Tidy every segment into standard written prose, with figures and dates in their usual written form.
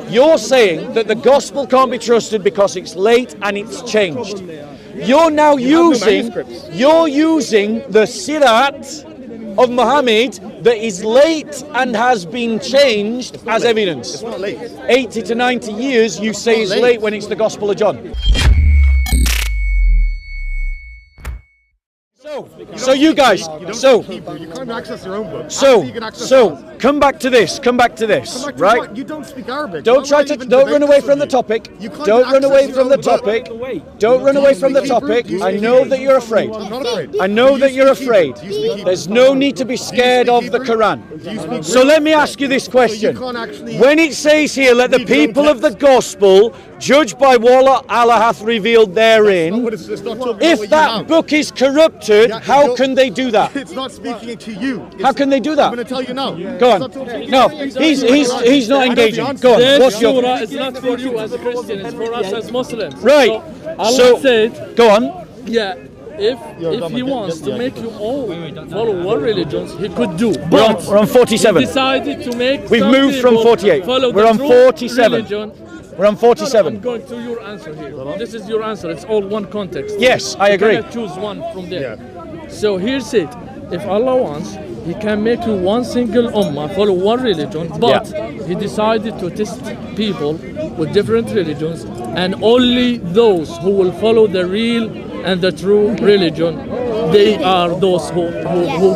You're saying that the gospel can't be trusted because it's late and it's changed. You're now using the Sirat of Muhammad that is late and has been changed as evidence. It's not late. 80 to 90 years you say is late when it's the Gospel of John. So you guys, you can't access your own book. come back to this, right? You don't speak Arabic. Don't run away from the topic. Don't run away from the topic. Don't run away from the topic. I know that you're afraid. I'm not afraid. I know that you're afraid. There's no need to be scared of the Quran. So let me ask you this question. When it says here, let the people of the gospel judge by what Allah hath revealed therein, if that book is corrupted, how can they do that? It's not speaking to you. How can they do that? I'm going to tell you now. Go on. No, he's not engaging. Go on. This surah is not for you as a Christian, it's for us as Muslims. Right. Allah said, go on. yeah, if he wants to make you all follow one religions, he could do. We're on 47. He decided to make We've some moved from people 48. follow We're the on true 47. religion. We're on 47. I'm going to your answer here. This is your answer. It's all one context. Yes, I agree. You cannot choose one from there. So here's it. If Allah wants, He can make you one single ummah, follow one religion, but He decided to test people with different religions, and only those who will follow the real and the true religion, they are those who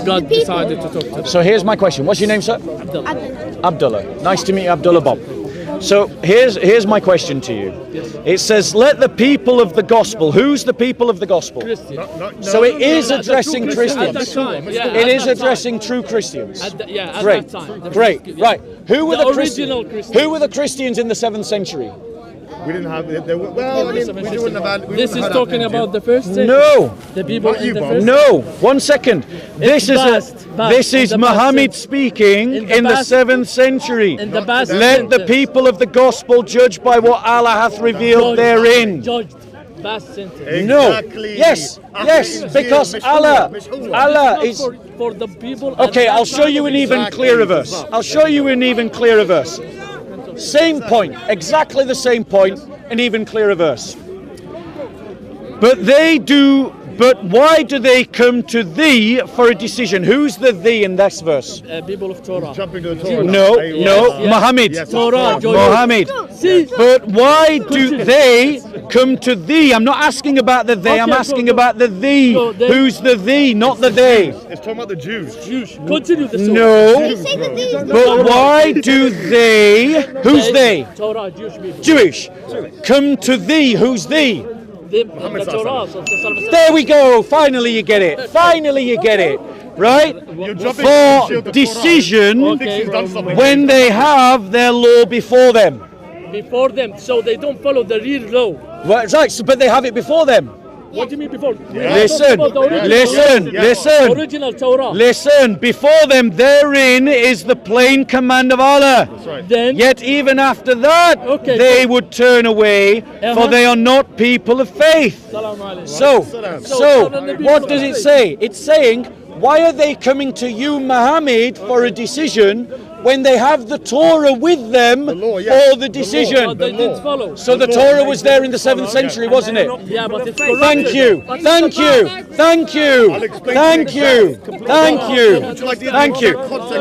God decided to talk to. So here's my question. What's your name, sir? Abdullah. Nice to meet you, Abdullah Bob. So here's my question to you. It says, let the people of the gospel. Who's the people of the gospel? Christians. So it is addressing Christians. At that time, It is addressing true Christians. At Great. that time. Great. Right. Who were the original Christians? Who were the Christians in the 7th century? We didn't have it. Well, I mean, we wouldn't have had. This is talking about the first century. No. The people in the first. No. 1 second. This is Muhammad speaking in the 7th century. Let the people of the gospel judge by what Allah hath revealed therein. Judged. Past sentence. Exactly. No. Yes, because Allah is for the people. Okay, I'll show you an even clearer verse. I'll show you an even clearer verse. Same point, exactly the same point, an even clearer verse. But why do they come to thee for a decision? Who's the thee in this verse? People of Torah. Jumping to the Torah. No, Muhammad. Torah. Muhammad. But why do they come to thee? I'm not asking about the they, I'm asking about the thee. Who's the thee, not the they? It's talking about the Jews. Continue the story. No. But why do they, who's they? Torah, Jewish people. Jewish. Come to thee, who's thee? The Torah. There we go. Finally you get it. Finally you get it. Right? For decision when they have their law before them. Before them, so they don't follow the real law. Well, right, but they have it before them. What do you mean before? Listen. Original Torah. Listen, before them therein is the plain command of Allah. That's right. Then, Yet even after that, they would turn away, for they are not people of faith. So what does it say? It's saying, why are they coming to you, Muhammad, for a decision when they have the Torah with them for the decision? But they didn't follow. So the Torah was there in the 7th century, wasn't it? Yeah, but it's corrupted. Thank you. Thank you. Thank you. Thank you. Thank you. Thank you.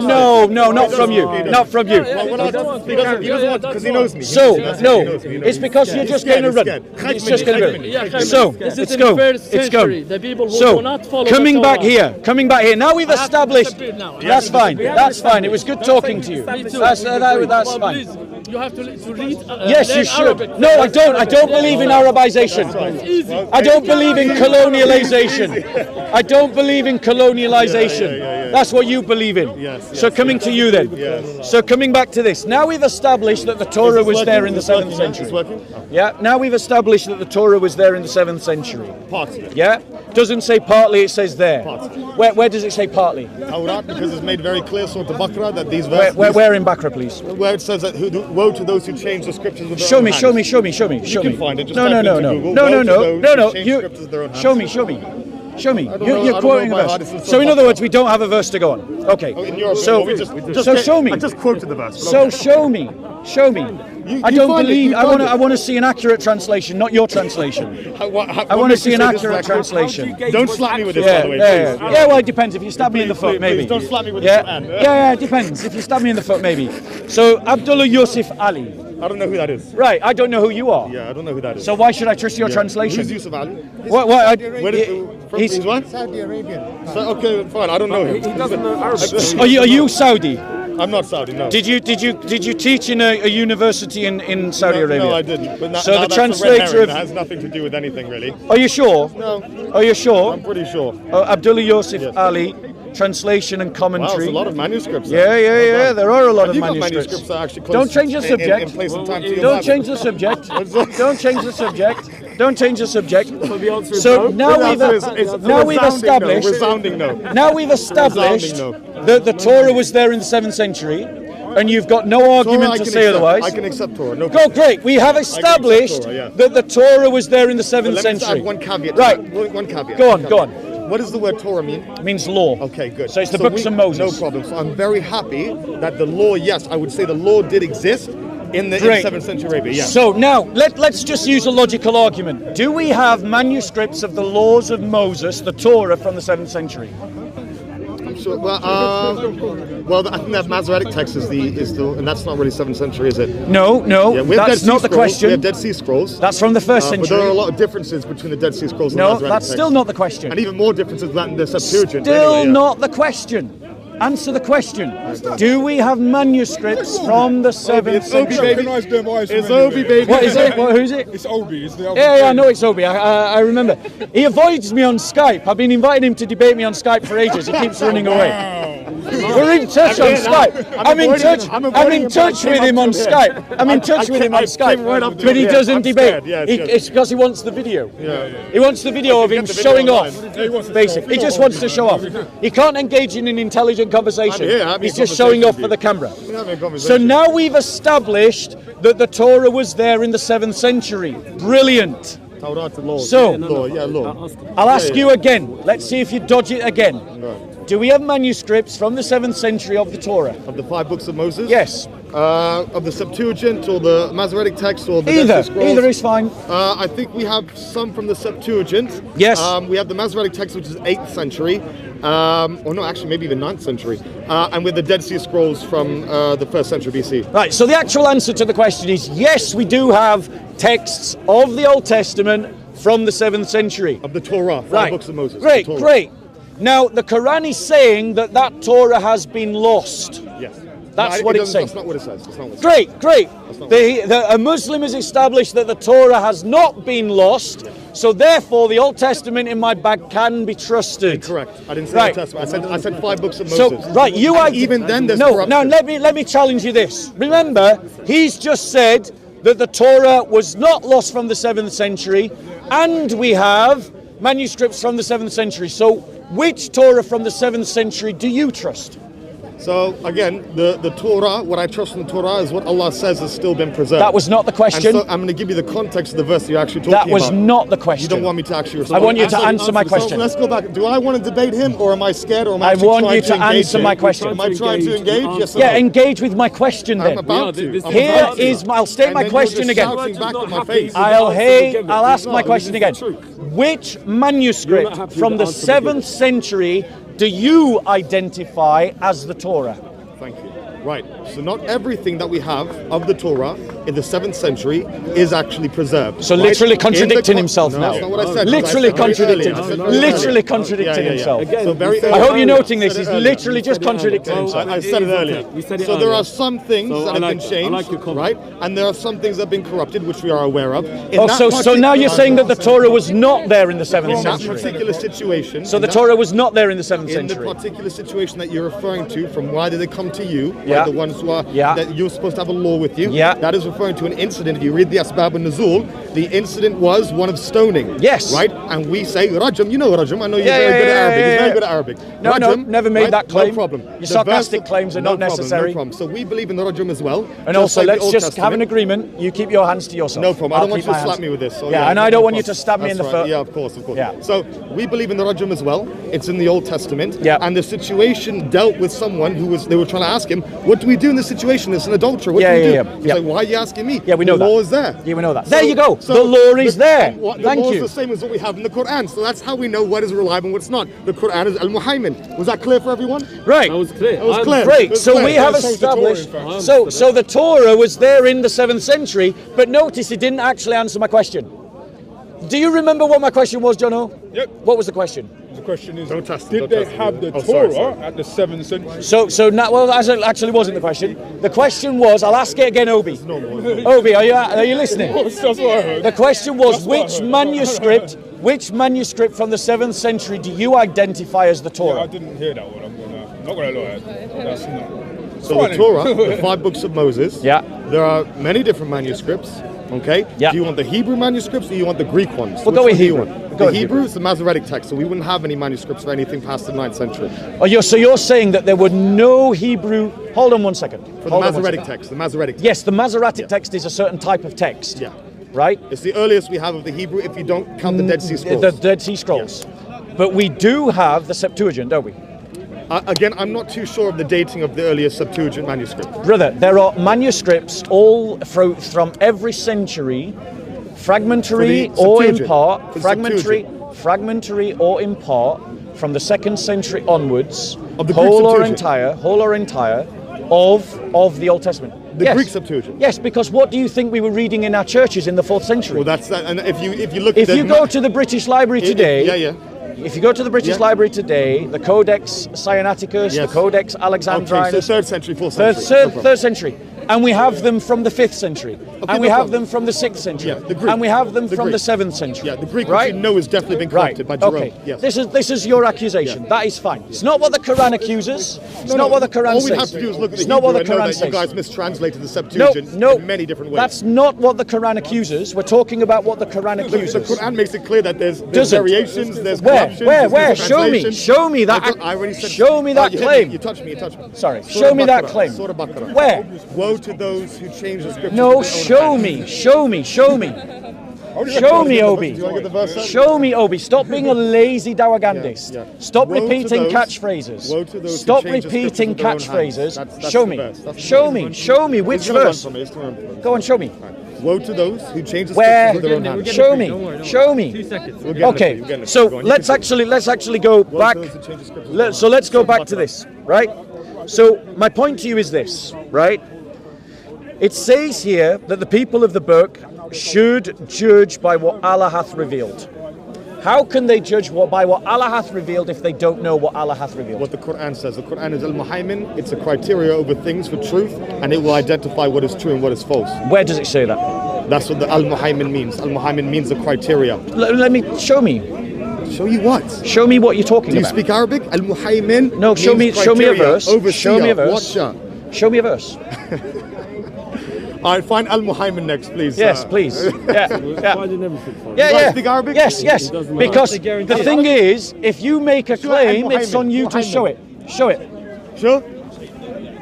No, not from you. Not from you. Because he knows me. So, no, it's because you're just going to run. It's just going to run. So, let's go. Let's go. So, coming back here. Now we've established. That's fine. That's fine. It was good talking to you. That's fine. You have to read. Yes, you should. Arabic. No, I don't. I don't believe in Arabization. I don't believe in colonialization. I don't believe in colonialization. That's what you believe in. So coming to you then. So coming back to this. Now we've established that the Torah was there in the 7th century. Yeah. Now we've established that the Torah was there in the 7th century. Partly. Yeah. Doesn't say partly. It says there. Where does it say partly? Taurat, because it's made very clear, Surah Al-Baqarah, that these verses. Where in Bakra, please? Where it says that woe to those who change the scriptures with their Show own me. hands. You can find it. Just type into Google, woe to those who change scriptures with their own hands. Show me. You're quoting a verse. So in other words, we don't have a verse to go on. Okay. In Europe, So we just show me. I just quoted the verse. So show me. I don't believe. I want to see an accurate translation, not your translation. I want to see an accurate translation. Don't slap me with this, by the way. Yeah, well, it depends. If you stab me in the foot, maybe. Don't slap me with this. Yeah, it depends. If you stab me in the foot, maybe. So Abdullah Yusuf Ali. I don't know who that is. Right, I don't know who you are. Yeah, I don't know who that is. So why should I trust your translation? Who's Yusuf Ali? He's what? Saudi Arabian. Okay, fine. I don't know him. He doesn't know Arabic. Are you Saudi? I'm not Saudi. No. Did you teach in a university in Saudi Arabia? No, I didn't. But so the that's translator of that has nothing to do with anything really. Are you sure? No. Are you sure? I'm pretty sure. Abdullah Yusuf Ali. Translation and commentary. Wow, there's a lot of manuscripts. Yeah. There are a lot of manuscripts that are actually close. Don't change the subject. In place and time to Don't change the subject. Don't change the subject. Don't change the subject. So now we've established. Resounding no. Now we've established that the Torah was there in the 7th century, and you've got no argument to say otherwise. I can accept Torah. No. Oh, great. We have established that the Torah was there in the 7th century. One caveat. Right. One caveat. Go on. What does the word Torah mean? It means law. Okay, good. So it's the books of Moses. No problem. So I'm very happy that the law, yes, I would say the law did exist in the 7th century Arabia. Yes. So now let's just use a logical argument. Do we have manuscripts of the laws of Moses, the Torah, from the 7th century? I'm sure. Well, I think that Masoretic text is the, and that's not really 7th century, is it? No, that's not the question. We have Dead Sea Scrolls. That's from the 1st century. But there are a lot of differences between the Dead Sea Scrolls and the Masoretic text. No, that's still not the question. And even more differences than the Septuagint. Still not the question. Answer the question. Do we have manuscripts from the 7th century? It's Obi, baby. What is it? Who's it? It's Obi. It's the Obi. Yeah, I know it's Obi. I remember. He avoids me on Skype. I've been inviting him to debate me on Skype for ages. He keeps running away. We're in touch on Skype. I'm in touch with him on Skype. I'm in touch with him on Skype. But he doesn't debate. It's because he wants the video. He wants the video of him showing off. Basically, he just wants to show off. He can't engage in an intelligent conversation. He's just showing off for the camera. So now we've established that the Torah was there in the 7th century. Brilliant. So I'll ask you again. Let's see if you dodge it again. Do we have manuscripts from the 7th century of the Torah? Of the 5 books of Moses? Yes. Of the Septuagint or the Masoretic text or the Dead Sea Scrolls? Either is fine. I think we have some from the Septuagint. Yes. We have the Masoretic text, which is 8th century. Or no, actually, maybe even 9th century. And with the Dead Sea Scrolls from the 1st century BC. Right, so the actual answer to the question is yes, we do have texts of the Old Testament from the 7th century. Of the Torah, 5 books of Moses. Great. Now, the Quran is saying that Torah has been lost. Yes. That's what it's saying. That's not what it says. Great. A Muslim has established that the Torah has not been lost, so therefore the Old Testament in my bag can be trusted. Correct. I didn't say Old Testament. I said 5 books of Moses. So, even then there's corruption. No, let me challenge you this. Remember, he's just said that the Torah was not lost from the 7th century, and we have manuscripts from the 7th century. So, which Torah from the 7th century do you trust? So again, the Torah, what I trust in the Torah is what Allah says has still been preserved. That was not the question. And so I'm going to give you the context of the verse that you're actually talking about. That was not the question. You don't want me to actually respond. I want you to answer my question. So let's go back. Do I want to debate him, or am I scared, or am I want you to answer my question. Am I trying to engage? Yes or no? Yeah, no? engage with my question then. I'm about to. I'll state my question again. I'll ask my question again. Which manuscript from the 7th century do you identify as the Torah? Thank you. Right. So not everything that we have of the Torah in the 7th century is actually preserved. So literally contradicting himself now. That's not what I said. Literally contradicting himself. So I hope you're noting this. He's literally just contradicting himself. I said it earlier. So there are some things that have been changed, right? And there are some things that have been corrupted, which we are aware of. So now you're saying that the Torah was not there in the 7th century? In that particular situation. So the Torah was not there in the 7th century? In the particular situation that you're referring to, from why did they come to you? The ones who are that you're supposed to have a law with you. That is referring to an incident. If you read the Asbab al-Nuzul, the incident was one of stoning. Yes. Right? And we say Rajam. You know Rajam. I know you're very good at Arabic. He's very good at Arabic. No, Rajam, never made that claim. No problem. Your sarcastic claims are not necessary. No problem. So we believe in the Rajam as well. And also, let's just have an agreement. You keep your hands to yourself. No problem. I don't want you to slap me with this. And I don't want you to stab me in the foot. Yeah, of course. Yeah. So we believe in the Rajam as well. It's in the Old Testament. Yeah. And the situation dealt with someone they were trying to ask him, what do we do in this situation? It's an adulterer. What do we do? He's like, why are you asking me. Yeah, we know the that. law is there. Yeah, we know that. There you go. The law is there. The Thank law you. is the same as what we have in the Quran. So that's how we know what is reliable and what's not. The Quran is Al-Muhaymin. Was that clear for everyone? Right. That was clear. That was clear. Great. So clear. we have That's the Torah, established. in fact. So the Torah was there in the 7th century, but notice it didn't actually answer my question. Do you remember what my question was, Jono? Yep. What was the question? The question is, Don't test him, did don't they test him. have the Oh, Torah sorry. at the 7th century? So now, well, that actually wasn't the question. The question was, I'll ask it again, Obi. Obi, are you listening? That's what I heard. The question was, That's what I which heard. manuscript from the 7th century do you identify as the I Torah? didn't hear that one. I'm not gonna lie. That's not. So the Torah, the 5 books of Moses. Yeah. There are many different manuscripts. Okay. Yeah. Do you want the Hebrew manuscripts or you want the Greek ones? We'll go Which with one do you Hebrew. want? We'll go The with Hebrew is the Masoretic text, so we wouldn't have any manuscripts for anything past the 9th century. So you're saying that there were no Hebrew. Hold on one second. For the Masoretic text, the Masoretic text. Yes, the Masoretic text is a certain type of text. Yeah. Right? It's the earliest we have of the Hebrew if you don't count the Dead Sea Scrolls. The Dead Sea Scrolls. But we do have the Septuagint, don't we? Again, I'm not too sure of the dating of the earliest Septuagint manuscript. Brother, there are manuscripts all from every century, fragmentary For the or in Septuagint. part, For the fragmentary or in part, from the 2nd century onwards, Of the Greek whole or Septuagint. entire, of the Old Testament. The Yes. Greek Septuagint. Yes, because what do you think we were reading in our churches in the 4th century? Well, that's that. And if you look If at you go to the British Library today, if you go to the British Yeah. Library today, the Codex Sinaiticus, the Yes. Codex okay, Alexandrinus, so 3rd century, 4th century. third century, and we have them from the 5th century, and we no have problem. them from the 6th century, Yeah, the Greek. and we have them The from Greek. the 7th century. Yeah, the Greek, right? which you know has definitely been Right. corrupted by Jerome. Okay. Yes. This is your accusation. Yeah. That is fine. It's not what the Quran accuses. It's No, not no, what the Quran all says. we have to do is look at it's the not what the Hebrew and know Quran that says. you guys mistranslated the Septuagint No, in many different ways. that's not what the Quran accuses. We're talking about what the Quran the accuses. Quran makes it clear that there's Doesn't. variations, there's Where? corruptions, Where? there's Show me. mistranslations. Show me that. I already said. Show me that you hit claim. You touched me. Sorry. Surah Show me that Baqarah, claim. Surah Baqarah. Where? Woe to those who change the scriptures. No, with their own show hands. me. Show me. Show me. Show me, Obi. Do you want to get the verse up? Show me, Obi. Stop being a lazy dawagandist. Yeah. Stop Woe to repeating those- catchphrases. woe to those who Stop change the scriptures repeating with their own hands. catchphrases. That's Show the me. verse. That's Show the me. verse. Show me. It's Which gonna run verse? from it, it's gonna run from it. Go on, show me. Woe to those who change the Where? scriptures with their own hands. Show me. Show me. 2 seconds. We're getting it for Okay. you, we're getting it for So you. Go on, you let's can actually go back. to those who change the scriptures with their own So let's go hands. back to this, right? So my point to you is this, right? It says here that the people of the book should judge by what Allah hath revealed. How can they judge by what Allah hath revealed if they don't know what Allah hath revealed? What the Quran says. The Quran is al-Muhaymin. It's a criteria over things for truth, and it will identify what is true and what is false. Where does it say that? That's what the al-Muhaymin means. Al-Muhaymin means the criteria. Let me show me. Show you what? Show me what you're talking Do you about. speak Arabic? Al-Muhaymin. No, show me means a criteria, verse. Overseer, Show me a verse. watcher. Show me a verse. All right, find al-Muhaymin next, please. Yes, please. Yeah. guys speak Arabic? Yes. Because the thing is, if you make a claim, it's on you to show it. Show it. Sure.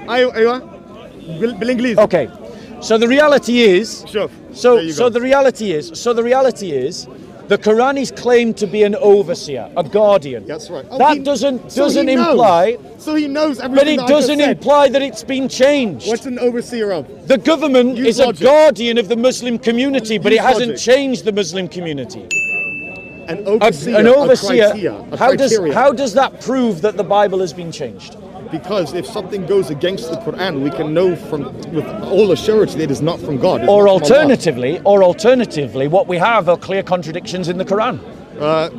أيوة. بالإنجليزي. Okay. So the reality is. Sure. So There you go. the reality is. The Quran is claimed to be an overseer, a guardian. That's right. That doesn't he knows. imply. So he knows everything. But it that I just doesn't said. imply that it's been changed. What's an overseer of? The government Use is logic. a guardian of the Muslim community, but it Use hasn't logic. changed the Muslim community. An overseer. An overseer. A How criteria. does that prove that the Bible has been changed? Because if something goes against the Quran, we can know with all assurance that it is not from God. It's Or not from Allah. alternatively, what we have are clear contradictions in the Quran.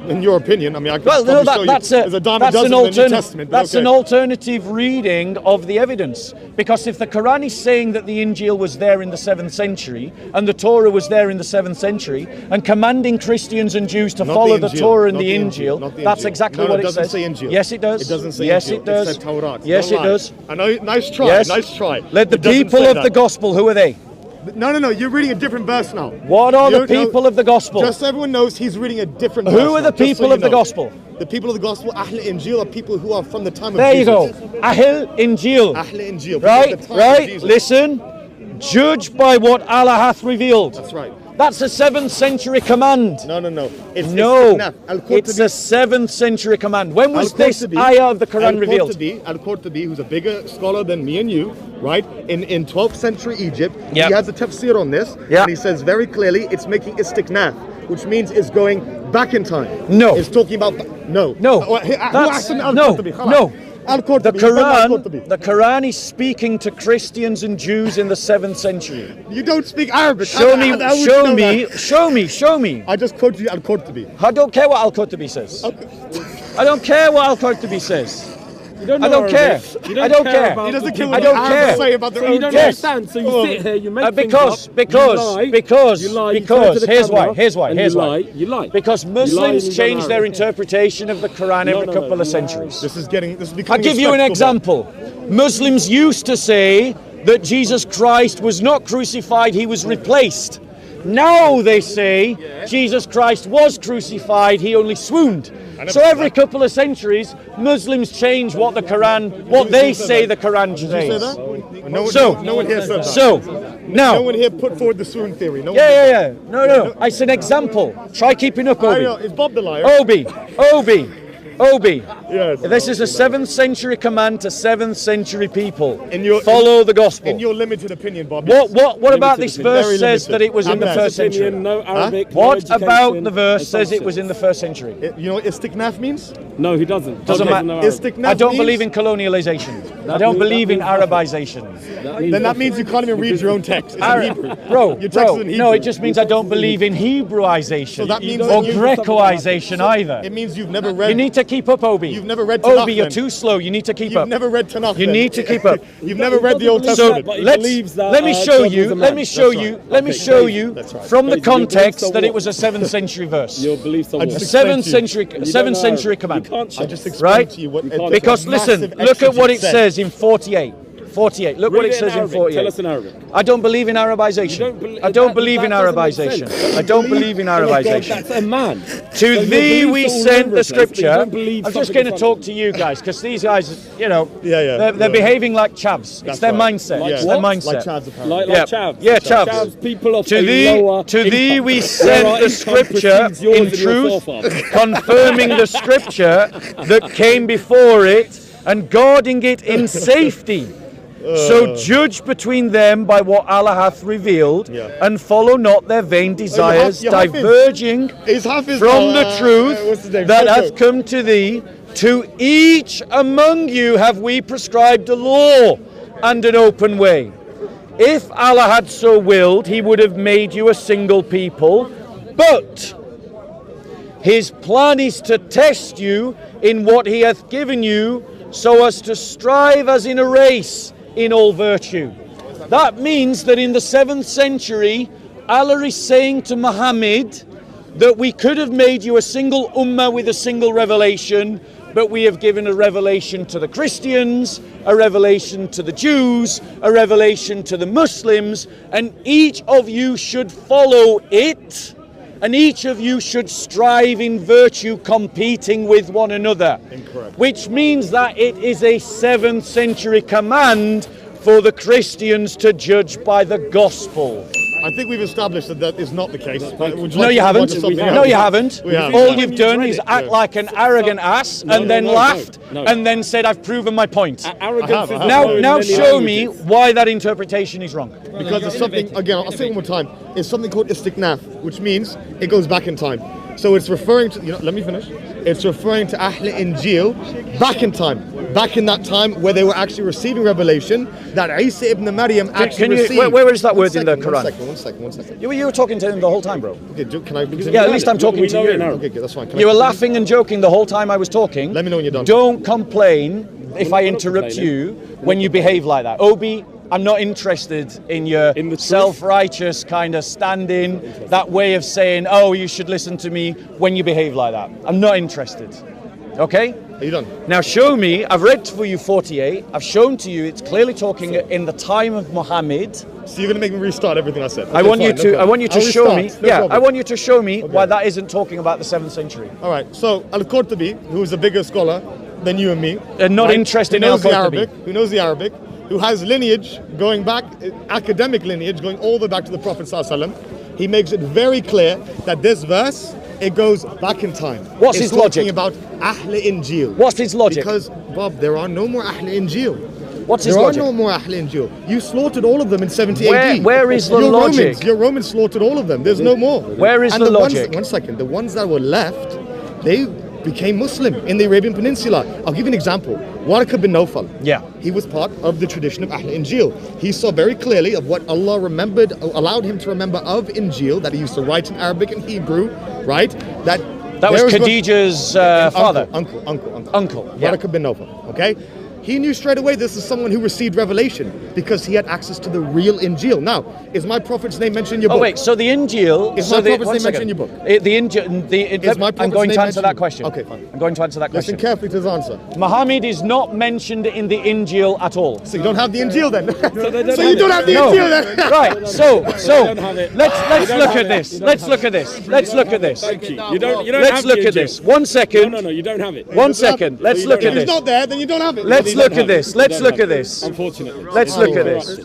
In your opinion, I mean, I can Well, no, probably show you that's there's a dime a that's dozen an in the New alternative. Testament. but That's okay. an alternative reading of the evidence. Because if the Quran is saying that the Injil was there in the 7th century and the Torah was there in the 7th century and commanding Christians and Jews to Not follow the Injil, Torah and not the Injil, Injil, not the that's Injil. exactly No, what it it doesn't says. say Injil. Yes, it does. It doesn't say Yes, Injil. it does. It said Torah. Yes, Don't it lie. does. I know. Nice try. Yes. Nice try. Let the It doesn't people say of that. the gospel, who are they? No. You're reading a different verse now. What are the You- no, people of the gospel? Just so everyone knows, he's reading a different verse. Who are now, the just so people you of the know. gospel? The people of the gospel, Ahl Injil, are people who are from the time of There you Jesus. go. Ahil Injil. Ahl Injil. Right, from the time of right. Jesus. Listen, Judge by what Allah hath revealed. That's right. That's a 7th century command. No. It's a 7th century command. When was this ayah of the Quran revealed? Al-Qurtubi, who's a bigger scholar than me and you, right? In 12th century Egypt, Yep. he has a tafsir on this, Yep. and he says very clearly it's making istiknaf, which means it's going back in time. No. It's talking about no. That's, no. The Quran is speaking to Christians and Jews in the 7th century. You don't speak Arabic. Show me. I just quoted you Al-Qurtubi. I don't care what Al-Qurtubi says. I don't care what Al-Qurtubi says. You don't know I don't care. You I don't care. He doesn't care I what don't the care. Arabs say about their So own. you don't Yes. understand. So you sit here, you make Because things up, here's why. You lie. Because You lie Muslims and you don't change their know. interpretation of the Quran every couple of centuries. This is becoming. I'll give you an example. Muslims used to say that Jesus Christ was not crucified, he was replaced. Now they say Jesus Christ was crucified, he only swooned. So every couple of centuries, Muslims change what the Quran, what they say the Quran says. No one here said that. So now, no one here put forward the swoon theory. No one yeah. No. It's an example. Try keeping up, I Obi. know, is Bob the liar? Obi. Yes. This is a 7th century command to 7th century people. Follow the gospel. In your limited opinion, Bob. What about this verse Very says limited. that it was in the Amen. 1st century? Opinion, no Arabic, no What education, about the verse says it assumptions. was in the 1st century? You know what istiknaf means? No, he doesn't. Doesn't He matter. know Arabic. Istiknaf I don't means- believe in colonialization. I don't believe in Arabization. Then that means you can't even read your own text. It's in Hebrew. Bro, Your text is in no, Hebrew. it just means I don't believe in Hebrewisation So that means or that you- Grecoization either. It means you've never read. You need to keep up, Obi. You've never read Tanakh, Obi, you're then. too slow. You need to keep You've up. never read Tanakh. You then. need to keep up. You've never read the Old So, Testament. but he let believes that, me show God was you. a Let man. me show That's you. right. Let me Okay, show okay. you That's right. from the Okay, so your context beliefs are that it what? was a 7th century verse. Your beliefs are I what? just Seventh explained to you. century, You 7th don't century know. command. You can't I check. just explained Right? to you what. Because listen, massive look at what it exegete says in 48. 48. Look what Read it says in Arabic. 48. Tell us in Arabic. I don't believe in Arabization. I don't believe in Arabization. I don't believe in Arabization. That's a man. To thee we sent the scripture. don't believe I'm just something going to in talk front to you guys because these guys, they're Yeah. behaving like chavs. It's their right. mindset. Yeah. It's their What? mindset. Like Chad's apparently. Like Yeah. chavs. Yeah, chavs. People of To a thee, lower to thee income, we where sent our the income scripture precedes yours in and your truth, forefathers. confirming the scripture that came before it and guarding it in safety. So judge between them by what Allah hath revealed and follow not their vain desires, you have his- diverging Is Hafiz from the what's truth his name? that Jojo. hath come to thee. To each among you have we prescribed a law and an open way. If Allah had so willed, he would have made you a single people, but his plan is to test you in what he hath given you, so as to strive as in a race in all virtue. That means that in the 7th century, Allah is saying to Muhammad that we could have made you a single ummah with a single revelation, but we have given a revelation to the Christians, a revelation to the Jews, a revelation to the Muslims, and each of you should follow it, and each of you should strive in virtue, competing with one another. Incorrect. Which means that it is a 7th century command for the Christians to judge by the gospel. I think we've established that that is not the case. No, you haven't. No, you haven't. We have. All you've done is act like an arrogant ass and then no, laughed no. and then said, I've proven my point. Arrogance is have. Now show me why that interpretation is wrong. Because it's something, again, I'll say it one more time. It's something called istiknaf, which means it goes back in time. So it's referring to, let me finish. It's referring to Ahl Injil back in time. Back in that time where they were actually receiving revelation that Isa ibn Maryam actually received. Where is that word in the Quran? One second. You were talking to him the whole time, bro. Okay, can I continue? Yeah, at least I'm talking to you. Okay, that's fine. Can I You were continue? laughing and joking the whole time I was talking. Let me know when you're done. Don't complain if I interrupt you when you behave like that. Obi, I'm not interested in your In the truth? self-righteous kind of standing, that way of saying, oh, you should listen to me when you behave like that. I'm not interested. Okay? Are you done? Now show me, I've read for you 48, I've shown to you it's clearly talking in the time of Muhammad. So you're going to make me restart everything I said. I want you to I'll show me, restart, no problem. I want you to show me why that isn't talking about the 7th century. All right, so Al-Qurtubi, who is a bigger scholar than you and me. They're not interested in who knows the Al-Qurtubi. Arabic, who knows the Arabic, who has lineage going back, academic lineage going all the way back to the Prophet ﷺ, he makes it very clear that this verse, it goes back in time. What's it's his logic? Talking about Ahl Injil. What's his logic? Because, Bob, there are no more Ahl Injil. What's his There logic? are no more Ahl Injil. You slaughtered all of them in 70 Where- AD. where is the your logic? Your Romans slaughtered all of them. There's no more. Where is and the ones- logic? One second. The ones that were left, they became Muslim in the Arabian Peninsula. I'll give you an example. Warqa bin Nawfal. Yeah. He was part of the tradition of Ahl Injil. He saw very clearly of what Allah remembered, allowed him to remember of Injil, that he used to write in Arabic and Hebrew, right? That was there is what- Khadija's father. Uncle. Yeah. Warqa bin Nawfal. Okay? He knew straight away this is someone who received revelation because he had access to the real Injil. Now, is my prophet's name mentioned in your book? Oh wait, so the Injil. Is so my the, prophet's one name mentioned in second. your book? The Injil. my I'm prophet's going to name answer mentioned? that question. Okay, fine. I'm going to answer that Listen question. carefully to his answer. Muhammad is not mentioned in the Injil at all. So you don't have the Injil then? don't So you have don't it. have the No. Injil then? Right. So don't have it. let's don't look have at it. this. You don't Let's have look it. at this. Let's look at this. Thank you. You don't Let's have look the at Injil. this. One second. No, you don't have it. One second. Let's look at If he's this. not there, then you don't have it. Let's You look don't at have this. it. Let's You look don't at have it. this. Unfortunately. Let's look at this.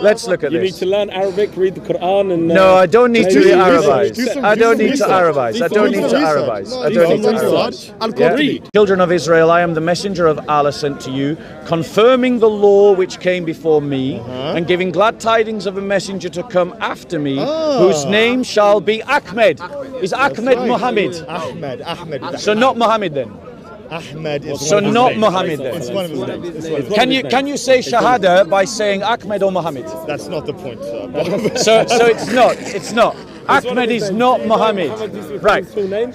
Let's look at You need this. to learn Arabic, read the Quran, and. No, I don't need to maybe- Arabize. I don't need to Arabize. I don't need to Arabize. I don't need to Arabize. Al-Qurtubi. Children of Israel, I am the messenger of Allah sent to you, confirming the law which came before me, and giving glad tidings of a messenger to come after me, whose name shall be Ahmed. Is Ahmed Right. Muhammad? Ahmed. So not Muhammad then. Ahmed is So one of his not names. Muhammad It's then. one of his names. It's one of his Can you say Shahada by saying Ahmed or Muhammad? That's not the point. So it's not. Ahmed is not Muhammad. Right.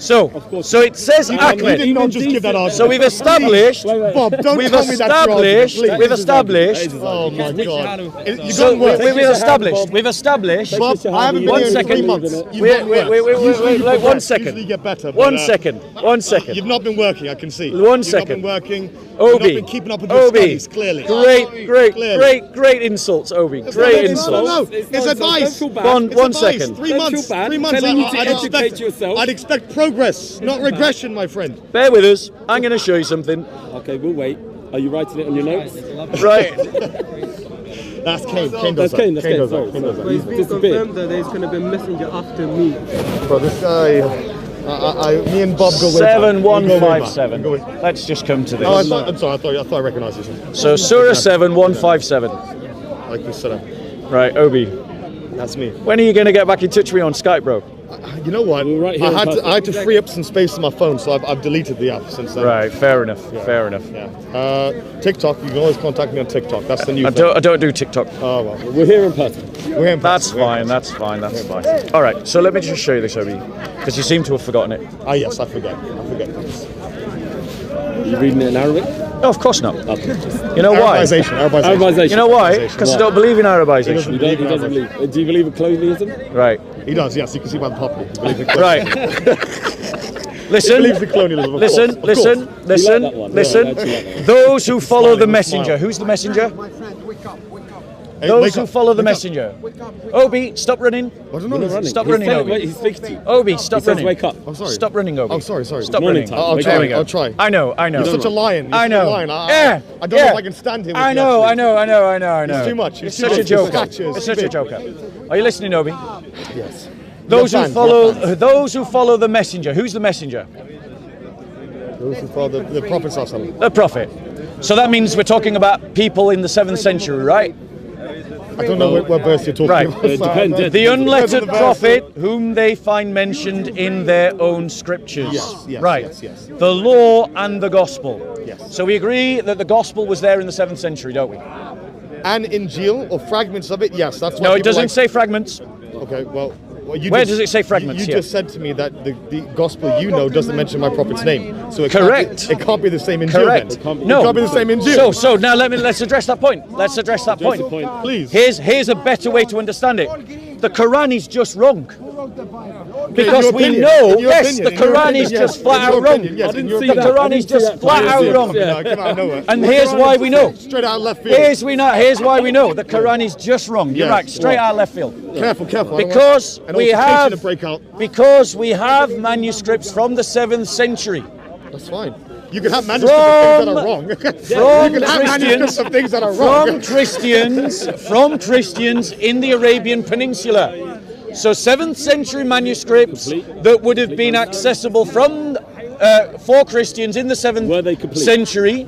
So it says You Ahmed. did not just give that answer. So we've established. Bob, don't We've tell me that's your argument, established. please. We've established. Oh my God. You So don't work. we've established. We've established. Bob, I haven't been One here in second. 3 months. You've Wait, not wait, worked. wait, wait, Usually you wait, one progress. second. Usually you get better. One but, second. One second. You've not been working, I can see. One You've second. not been working. You've Obi. not been keeping up with your Obi. studies, clearly. Great insults, Obi. No, Great no, insults. no, it's advice. One It's advice. second. 3 months. feel bad. 3 months. Telling you to I'd educate expect, yourself. I'd expect progress, not regression, my friend. Bear with us. I'm going to show you something. Okay, we'll wait. Are you writing it on your notes? Right. That's Kane. Kane That's does that. Kane. That's Kane. does Sorry, that. Kane does that. sorry. He's disappeared. Confirm that there's going to be a messenger after me. Bro, this guy, me and Bob go way back. We go way back. 7157. We go way- Let's just come to Oh, this. I'm sorry. I thought I recognised you. So Surah 7157. Like you said, Right, Obi. that's me. When are you going to get back in touch with me on Skype, bro? You know what? We're right here in person. I had to free up some space on my phone, so I've deleted the app since then. Right, fair enough. Fair enough. Yeah. TikTok. You can always contact me on TikTok. That's the new I thing. don't do TikTok. Oh well. We're here in person. We're in That's person. We're fine. in That's fine. That's fine. All right. So let me just show you this, Obi, because you seem to have forgotten it. person. Ah yes, I forget. Are you reading it in Arabic? No, of course not. Okay. You know why? Arabization. You know why? Because I don't believe in Arabization. He doesn't believe. Do you believe in colonialism? Right. He does. Yes, you can see by the puppy. Right. Listen. believes in colonialism. Of Listen. course, of Listen. course. Listen. that one? Listen. Yeah, I actually like that one. Those who follow the Smiling, messenger. smile. Who's the messenger? Hey, Those wake who up, follow the wake up. messenger. Obi, stop running. I don't know. Stop He's running, telling- Obi. wait, he's speaking to you. Obi, stop He says running. wake up. I'm sorry. Stop running, Obi. Oh, sorry. Stop Morning running. time. I'll Wake try. up. we go. I'll try. I know. You're such a lion. You're I such know. a lion. Yeah. I don't know if I can stand here with I you, know. actually. I know. It's too much. It's It's too such a much. joker. Scratches. It's such a Big. joker. Are you listening, Obi? Yes. Those You're who fans, follow, you're fans. those who follow the messenger. Who's the messenger? Those who follow the Prophet Sallallahu Alaihi Wasallam. The prophet. So that means we're talking about people in the 7th century, right? I don't know what verse you're talking Right. about. It depends. The Depends on unlettered the verse. prophet whom they find mentioned in their own scriptures. Yes, right. yes. The law and the gospel. Yes. So we agree that the gospel was there in the 7th century, don't we? And Injil, or fragments of it, yes. That's why No, it people doesn't like- say fragments. Okay, well you Where just- does it say fragments You here? just said to me that the gospel you know doesn't mention my prophet's name, so it Correct. Can't be, it can't be the same Injil. Correct. Then. No. It can't be the same Injil. So now let's address that point. Let's address that point. the point. Please. Here's a better way to understand it. The Quran is just wrong. Because In your we opinion, know, in your yes, opinion, the in your Quran opinion, is yes. just flat In your out wrong. opinion, yes, I in didn't your see The that. opinion. Quran I is didn't see just that. flat out Yeah. wrong. No, it came out of nowhere. And here's why we know. Straight out left field. Here's why we know. The Quran is just wrong. You're Yes. right, straight out left field. Careful. I don't want Because an we altercation have to break out. because we have manuscripts from the 7th century. That's fine. You can have manuscripts of things that are wrong. From You can have manuscripts of things that are wrong. from Christians in the Arabian Peninsula. So 7th century manuscripts that would have been accessible from for Christians in the 7th Were they complete? century.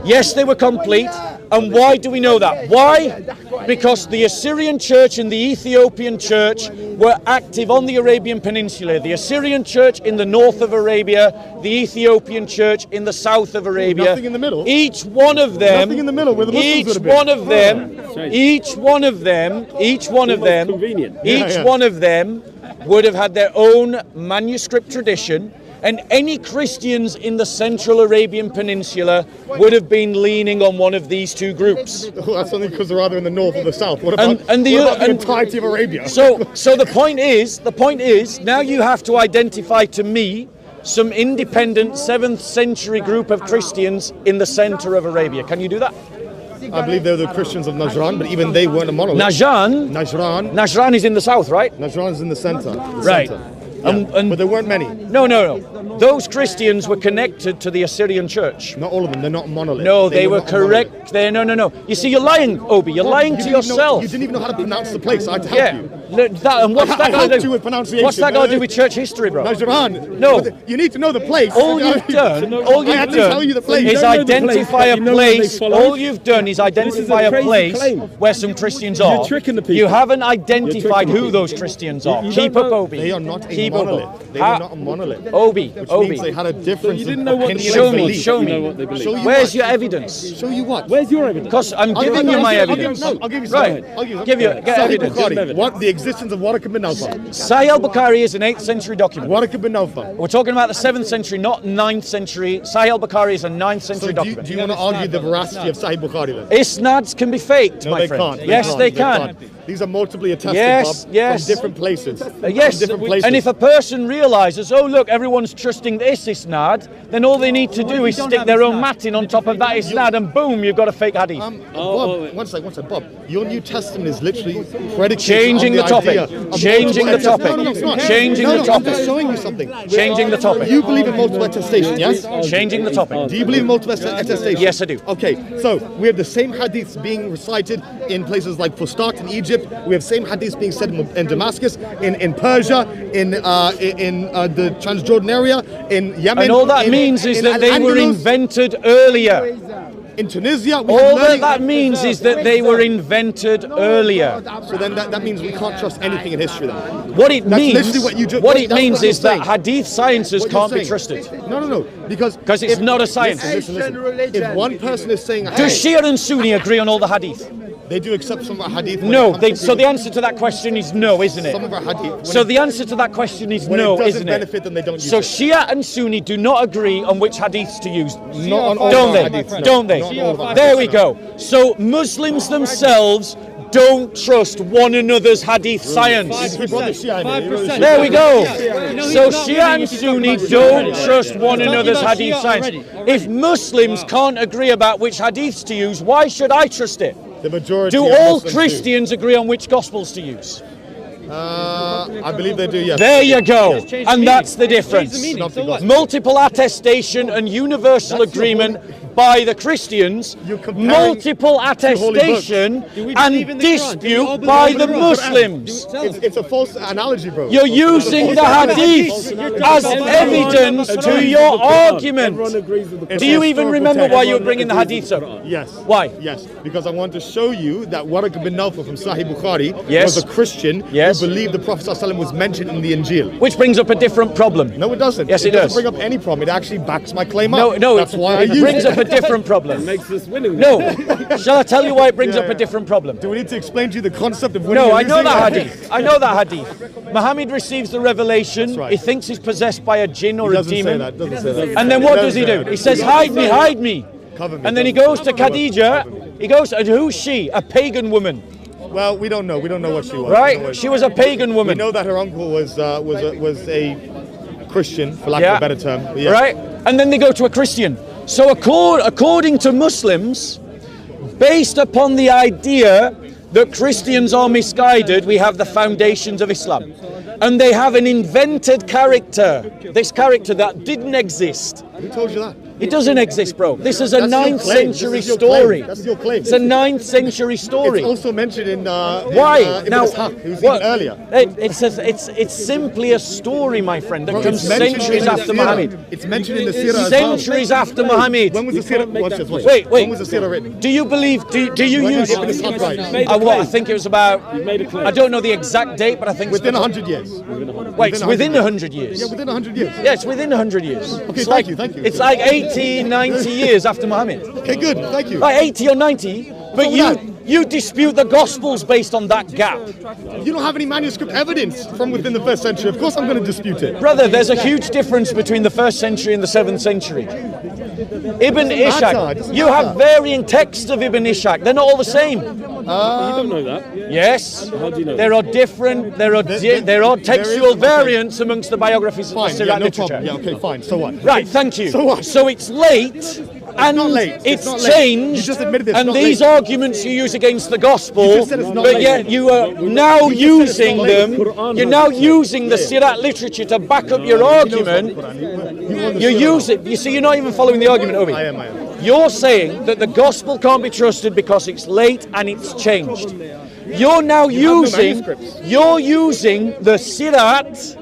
Yes, they were complete. And why do we know that? Why? Because the Assyrian church and the Ethiopian church were active on the Arabian Peninsula. The Assyrian church in the north of Arabia, the Ethiopian church in the south of Arabia. Nothing in the middle. Each one of them. Nothing in the middle where the Muslims Each would have been. one of them. Each one of them. Each one of them. Convenient. Each one of them would have had their own manuscript tradition. And any Christians in the Central Arabian Peninsula would have been leaning on one of these two groups. Well, that's only because they're either in the north or the south. What about, And the- what about the and- entirety of Arabia? So the point is, now you have to identify to me some independent 7th century group of Christians in the center of Arabia. Can you do that? I believe they're the Christians of Najran, but even they weren't a monolith. Najran. Najran. Najran is in the south, right? Najran's in the center. Right. Center. And- Yeah, but there weren't many. No. Those Christians were connected to the Assyrian church. Not all of them. They're not monolith. No, they were not a monolith. correct. No. You see, you're lying, Obi. You're lying to You didn't even know- yourself. you didn't even know how to pronounce the place. I had to help Yeah. you. And what's I that got helped to you with do? pronunciation. What's that got to do with church history, bro? Najran. No. You need to know the place. All you've done, I had to tell you the place. is You don't know the identify place, a but you know where they place. follow. All you've done is identify a crazy place claim. where some Christians are. tricking the people. You haven't identified tricking the who people. those Christians are. You Keep don't up, know- Obi. They are not a Keep up. monolith. They Ah, were not a monolith. Obi, Which Obi. means they had a difference. You didn't in know what opinion Show and me, belief. show You me. know what they believe. Show you Where's what? your evidence? Show you what? Where's your evidence? Because I'm giving you my evidence. I'll give you some. Right. I'll give you Give you- some. get Sahih evidence. Bukhari. What the existence of Waraq ibn Nawfal. Sahih al-Bukhari is an 8th century document. Waraq ibn Nawfal. We're talking about the 7th century, not 9th century. Sahih al-Bukhari is a 9th So century do you, document. do you want to argue the veracity of Sahih Bukhari then? Isnads can be faked, No, my they friend. can't. Yes, they can. These are multiply attested, Yes, Bob, yes. from different places. Yes, From different places. and if a person realises, oh look, everyone's trusting this isnad, then all they need to do is stick their own matin on top of that isnad, and boom, you've got a fake hadith. Bob, one second, Bob. Your New Testament is literally predicated Changing on the topic. idea of Changing the multiple topic. No, no, it's not. Changing No, the no, topic. I'm just showing you something. Changing the topic. You believe in multiple attestation, yes? Changing the topic. Do you believe in multiple attestation? Yes, I do. Okay, so we have the same hadiths being recited in places like Fustat in Egypt. We have same hadiths being said in Damascus, in Persia, in the Transjordan area, in Yemen. And all that means is that they were Al-Andalus, invented earlier. in Tunisia. All that means is that they were invented earlier. So then that means we can't trust anything in history then. What it That's means, literally what you just- what it that's means what you're is that saying. hadith sciences What you're can't be saying. trusted. No, because it's not a science. Listen. If one person is saying Does Shia and Sunni agree on all the hadith? they do accept some of our hadith. when No. it comes to So the answer to that question is no, isn't it? some of our hadith. So the answer to that question is when no, it doesn't isn't benefit it? them, they don't use So it. Shia and Sunni do not agree on which hadiths to use. Not on all Don't of they? our hadiths, no. Don't they? Not all of our There hadiths, we no. go. So Muslims themselves don't trust one another's hadith science. He brought the Shia in here, you know the Shia. There we go. So Shia and Sunni don't trust one another's hadith science. If Muslims can't agree about which hadiths to use, why should I trust it? The majority Do of all Muslims Christians agree on which gospels to use? I believe they do, yes. There you go. And that's the difference. Synoptic gospel. Multiple attestation and universal agreement by the Christians, You're comparing multiple holy attestation and dispute by the Muslims. It's a false analogy, bro. You're using the hadith as evidence to your argument. It's Do you a even historical remember text. why you were bringing the hadiths up? Yes. Why? Yes, because I want to show you that Waraq bin Nawfal from Sahih Bukhari Yes. was a Christian Yes. who believed the Prophet ﷺ was mentioned in the Injil. Which brings up a different problem. No, it doesn't. Yes, it doesn't does. bring up any problem. It actually backs my claim No, up. no, That's why I it use brings it. up a different problem. Makes us winning. No. Shall I tell you why it brings Yeah, up a yeah. different problem? Do we need to explain to you the concept of winning No, or I know losing? that hadith. I know that hadith. Muhammad receives the revelation. right. He thinks he's possessed by a jinn or He a doesn't say demon. that. Doesn't say that. And then what does he do? He says, hide me, hide me. Cover me, And then he cover goes to me. Cover Khadija. me. He goes, and who's she? A pagan woman, Well, we don't know. We don't know what she was. We don't know right? what She was a pagan We woman, know that her uncle was a Christian, for lack of a better term. But yeah. right? And then they go to a Christian. So according to Muslims, based upon the idea that Christians are misguided, we have the foundations of Islam. And they have an invented character, this character that didn't exist. Who told you that? It doesn't exist, bro. This is a That's your 9th claim. century This is your story. claim. That's your claim. It's a 9th century story. It's also mentioned in Why? Ibn Now, Ishaq, who's what- even earlier. It's simply a story, my friend, that Bro, comes it's mentioned centuries in the after Sirah. Muhammad. It's mentioned in the Sirah as well. Centuries after Muhammad. When was the Sirah? Watch this, watch this. Wait. When was the Sirah written? Do you believe? Do you When use? did Ibn Ishaq write? Made a What? I claim. think it was about. made a claim. I don't know the exact date, but I think Within it's 100 years. Wait, it's within 100 years. Yeah, within 100 years. Yeah, it's within 100 years. Okay, It's thank you. It's like 80, 90 years after Muhammad. Okay, good. Thank you. Like 80 or 90, but wrong with you dispute the Gospels based on that gap. You don't have any manuscript evidence from within the 1st century. Of course, I'm going to dispute it. Brother, there's a huge difference between the 1st century and the 7th century. Ibn It doesn't Ishaq, you have matter. varying texts of Ibn Ishaq. They're not all the same. You don't know that. Yes, How do you know there are different. There are textual is- okay. variants amongst the biographies of Fine. the Yeah, Sirah no literature. problem. Yeah, okay, fine. So what? Right, thank you. So what? So it's late, and not late. It's it's not late. changed. You just admitted this. And Not these late. arguments you use against the gospel, You just said it's not but late. yet you are now You just said it's using not late. them. Quran You're has now it. using the Sirat literature to back up your argument. You use it. You see, you're not even following the argument, Obi. I am. You're saying that the gospel can't be trusted because it's late and it's changed. You're now no using the Sirat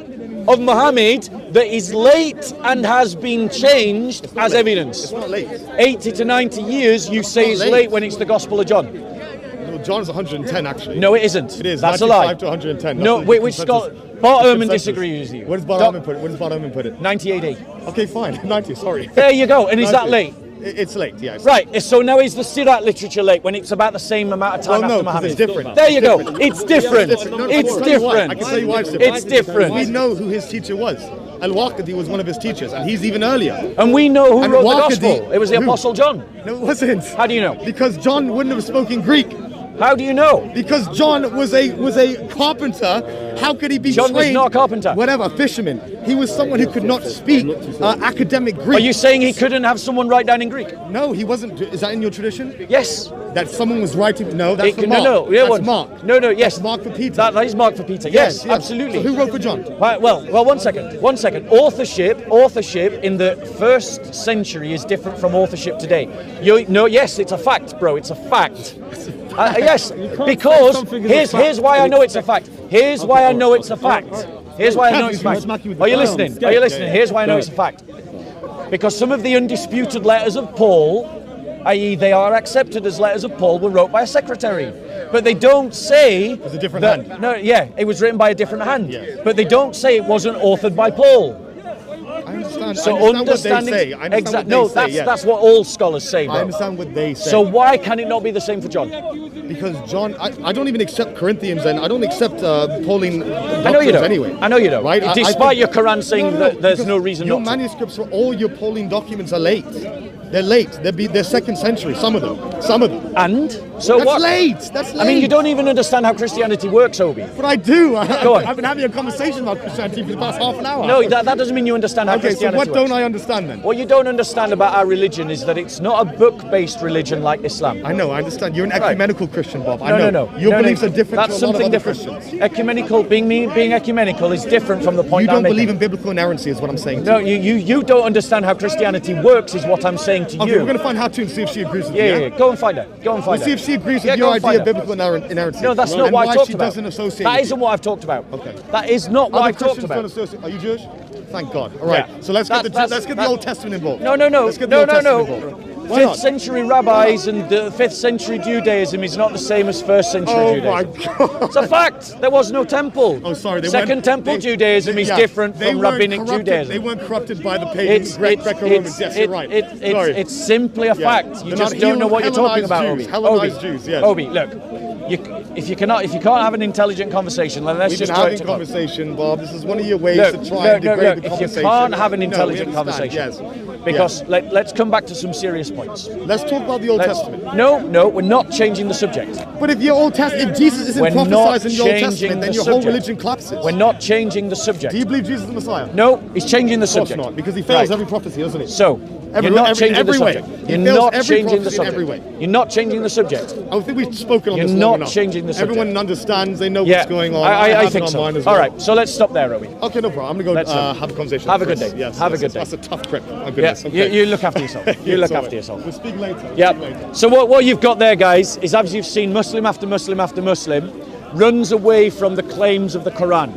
of Muhammad that is late and has been changed as evidence. It's not late. 80 to 90 years you say is late. late when it's the Gospel of John. No, John's 110 actually. No, it isn't. It is. That's a lie. 95 to 110. No, That's wait, the which consensus. scholar? Bart Ehrman Consensus. disagrees with you. Where does Bart Ehrman put it? Where does Bart Ehrman put it? 90 AD. Okay, fine. 90. Sorry. There you go. And is that 90. late? It's late. Yeah. It's Right. So now is the Sirat literature late when it's about the same amount of time Well, after no, because Muhammad? it's different. There you go. It's different. No, It's I can tell you why. different. I can tell you why it's different. It's different. We know who his teacher was. Al-Waqidi was one of his teachers, and he's even earlier. And we know who And wrote the Waqidi- Gospel. It was the who? Apostle John. No, it wasn't. How do you know? Because John wouldn't have spoken Greek. How do you know? Because John was a carpenter. How could he be John was trained? not a carpenter. Whatever, fisherman. He was someone who could not speak academic Greek. Are you saying he couldn't have someone write down in Greek? No, he wasn't. Is that in your tradition? Yes. That someone was writing? No, that's for No, Mark. no, yeah, That's one. Mark. No, yes. That's Mark for Peter. That is Mark for Peter. Yes, absolutely. So who wrote for John? Right, well, one second. Authorship in the 1st century is different from authorship today. Yes, it's a fact, bro. It's a fact. Yes, because here's why I know it's a fact. Here's why I know it's a fact. Here's why I know it's a fact. Are you listening? Are you listening? Here's why I know it's a fact. Because some of the undisputed letters of Paul, i.e. they are accepted as letters of Paul, were wrote by a secretary. But they don't say It was a different that, hand. No, yeah, it was written by a different hand. Yes. But they don't say it wasn't authored by Paul. I understand. So I understand understanding what they say. I understand what no, they say, yes. that's what all scholars say, I bro. understand what they say. So why can it not be the same for John? Because John, I don't even accept Corinthians, and I don't accept Pauline I know you doctrines don't. anyway. I know you don't. Right? I Despite think- your Quran saying that there's because no reason your not to. manuscripts for all your Pauline documents are late. They're late. They're 2nd century. Some of them. And so That's what? late. That's late. I mean, you don't even understand how Christianity works, Obi. But I do. Go on. I've been having a conversation about Christianity for the past half an hour. No, that doesn't mean you understand how Okay, so Christianity what works. don't I understand then? What you don't understand about our religion is that it's not a book-based religion like Islam. I know. I understand. You're an ecumenical Christian, Bob. I No, know. no. Your No, beliefs no. are different That's to a lot of something other different. Christians. Ecumenical, being ecumenical is different from the point You don't I'm making. believe in biblical inerrancy, is what I'm saying. To No, you. you don't understand how Christianity works, is what I'm saying to Okay, you. we're going to find Hatun and see if she agrees with you. Yeah. Go and find out. Go and find We'll see out. if she agrees Yeah, with go your and find idea of out. biblical inerrancy. No, that's not and what I why talked she about. doesn't associate That with isn't you. what I've talked about. Okay. That is not what Other I've talked Christians about. don't associate. Are you Jewish? Thank God. All right. Yeah. So let's get That's- the Old Testament involved. No. Let's get the Old Testament involved. Why 5th not? century rabbis and the 5th century Judaism is not the same as 1st century Oh my Judaism. God. It's a fact. There was no temple. Oh, sorry. They Second weren't- temple they- Judaism is yeah, different they from weren't rabbinic corrupted. Judaism. They weren't corrupted by the pagans, Greco-Romans. Yes, you're right. Sorry. It's simply a Yeah. fact. You They're just not don't know what you're talking Hellenized about, Jews. Obi. Hellenized Obi. Jews, yes. Obi, look. If you can't have an intelligent conversation, then let's We've just been try having to conversation, Bob. This is one of your ways Look, to try and degrade the if you conversation. can't have an No, we intelligent understand, conversation, yes. because let's come back to some serious points. Let's talk about the Old Testament. No, we're not changing the subject. But if if Jesus isn't We're not prophesied in the Old changing Testament, then the your whole subject. religion collapses. We're not changing the subject. Do you believe Jesus is the Messiah? No, he's changing the Of course subject. not, because he fails Right. every prophecy, doesn't he? So, Every- you're not every- changing every the way. subject. He You're fails not every changing the prophecy in subject. every way. You're not changing the subject. I think we've spoken on You're this not long enough. changing the subject. Everyone understands, they know Yeah, what's going on. I have think it on so. mine as All well. right, so let's stop there, Robbie. Okay, no problem. I'm going to Let's, go have a conversation. have a with good Chris. day. Yes, Have a yes, good day. That's a tough trip. My Yeah, goodness. Yes, okay. You look after yourself. You look after yourself. We'll speak later. Yeah. So what you've got there, guys, is as you've seen, Muslim after Muslim after Muslim runs away from the claims of the Quran.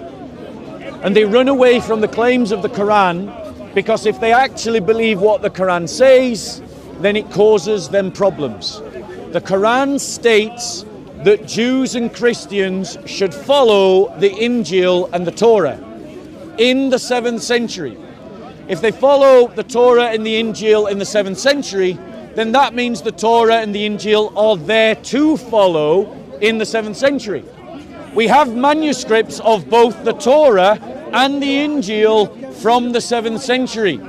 And they run away from the claims of the Quran because if they actually believe what the Quran says, then it causes them problems. The Quran states that Jews and Christians should follow the Injil and the Torah in the 7th century. If they follow the Torah and the Injil in the 7th century, then that means the Torah and the Injil are there to follow in the 7th century. We have manuscripts of both the Torah and the Injil from the 7th century.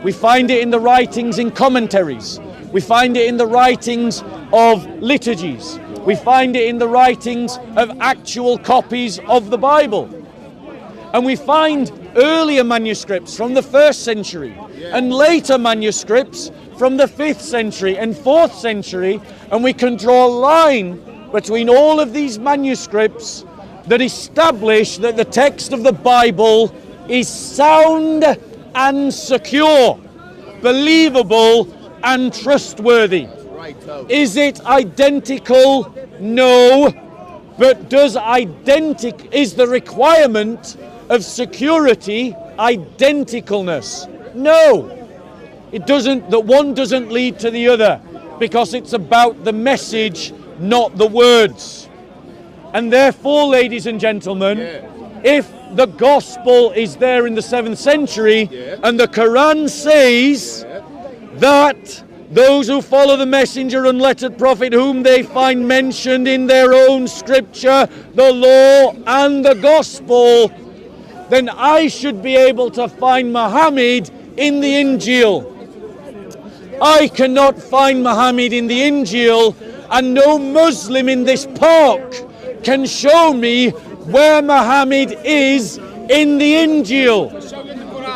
We find it in the writings in commentaries. We find it in the writings of liturgies. We find it in the writings of actual copies of the Bible. And we find earlier manuscripts from the 1st century and later manuscripts from the 5th century and 4th century, and we can draw a line between all of these manuscripts that establish that the text of the Bible is sound and secure, believable and trustworthy. Is it identical? No. But is the requirement of security identicalness? No. It doesn't. That one doesn't lead to the other, because it's about the message, not the words. And therefore, ladies and gentlemen, if the gospel is there in the 7th century and the Quran says that those who follow the messenger and unlettered prophet whom they find mentioned in their own scripture, the law and the gospel, then I should be able to find Muhammad in the Injil. I cannot find Muhammad in the Injil, and no Muslim in this park can show me where Muhammad is in the Injil.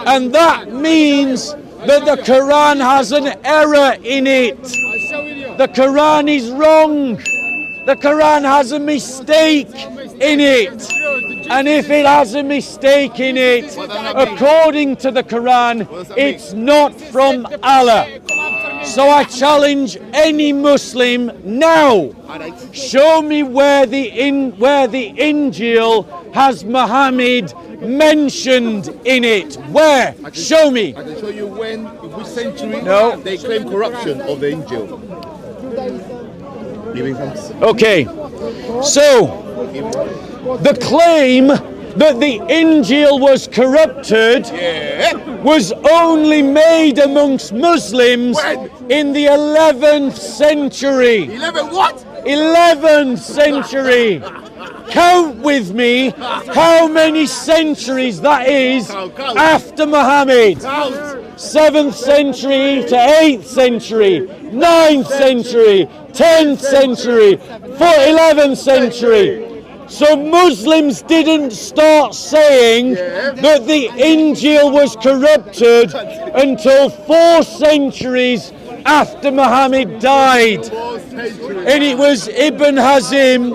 And that means that the Quran has an error in it. The Quran is wrong. The Quran has a mistake in it. And if it has a mistake in it, according to the Quran, it's not from Allah. So I challenge any Muslim now, show me where the Injil has Muhammad mentioned in it. Where? Show me. I can show you when, in which century they claim corruption of the Injil. Okay, so the claim that the Injil was corrupted was only made amongst Muslims in the 11th century. 11th century. Count with me how many centuries that is after Muhammad. 7th century to 8th century, 9th century, 10th century, 11th century. So Muslims didn't start saying that the Injil was corrupted until 4 centuries after Muhammad died. And it was Ibn Hazm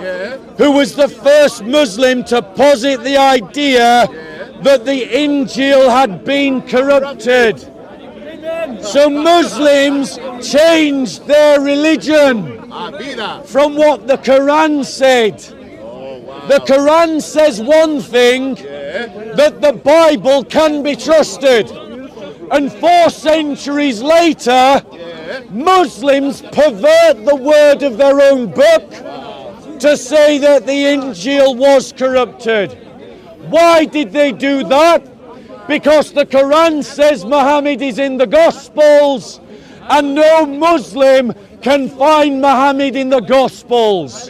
who was the first Muslim to posit the idea that the Injil had been corrupted. So Muslims changed their religion from what the Quran said. The Quran says one thing, that the Bible can be trusted. And 4 centuries later, Muslims pervert the word of their own book to say that the Injil was corrupted. Why did they do that? Because the Quran says Muhammad is in the Gospels, and no Muslim can find Muhammad in the Gospels.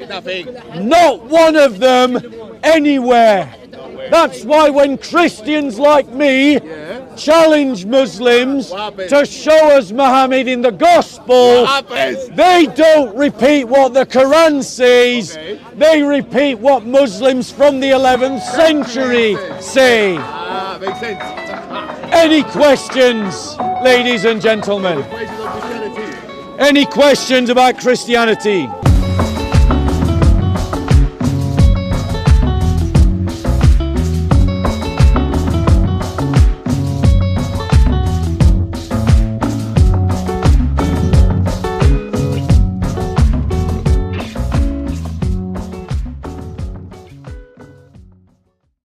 Not one of them anywhere. That's why when Christians like me challenge Muslims to show us Muhammad in the Gospel, they don't repeat what the Quran says, they repeat what Muslims from the 11th century say. Makes sense. Any questions, ladies and gentlemen? Any questions about Christianity?